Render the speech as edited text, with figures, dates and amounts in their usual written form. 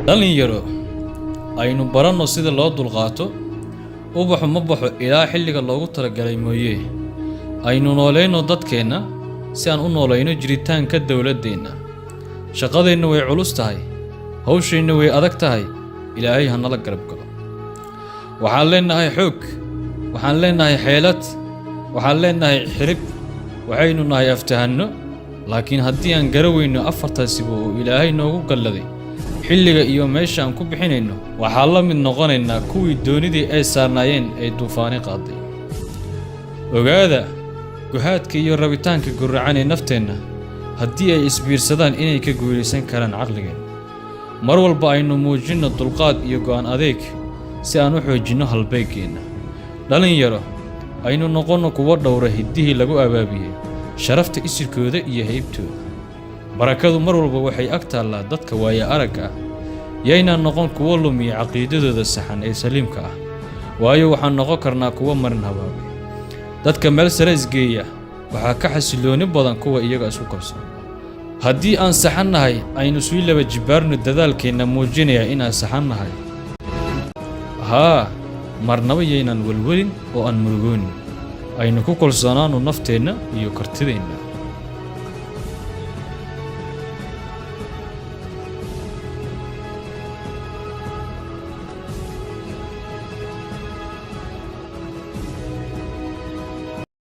dhalinyaro aynu baranno sida loo dulqaato ubaxu ma baxo ilaa xilliga loogu talagalay mooyee aynu noolayno dadkeenna si aan u noolayno jiritaanka dawladeenna shaqadeenna way culus tahay hawsheenna way adag tahay ilaahay ha nala garab galo waxaan leenahay xoog waxaan leenahay xeelad waxaan leenahay xirib waxaynu nahay aftahanno laakiin haddii aan garaweyno afartaasiba oo ilaahay noogu galladay xilliga iyo meesha aan ku bixinayno waxaa la mid noqonaynaa kuwii doonidii ay saarnaayeen ay duufaani qaaday ogaada guhaadka iyo rabitaanka guracan ee nafteenna haddii ay isbiirsadaan inay ka guulaysan karaan caqligeenna mar walba aynu muujinno dulqaad iyo go'aan adeeg si aan u xoojinno halbeegeenna dhalinyaro aynu noqonno kuwo dhowra hiddihii lagu abaabiyey sharafta isirkooda iyo haybtooda barakadu mar walba waxay ag taallaa dadka waaya aragga ah yaynaan noqon kuwo lumiya caqiidadooda saxan ee saliimka ah waayo waxaan noqon karnaa kuwo marin habaabay dadka meel sare isgeeya waxaa ka xasilooni badan kuwa iyaga isku kalsoon haddii aan saxan nahay aynu sii laba jibaarno dadaalkeenna muujinaya inaan saxan nahay haa marnaba yaynaan welwelin oo aan murugoonin aynu ku kalsoonaanno nafteenna iyo kartideenna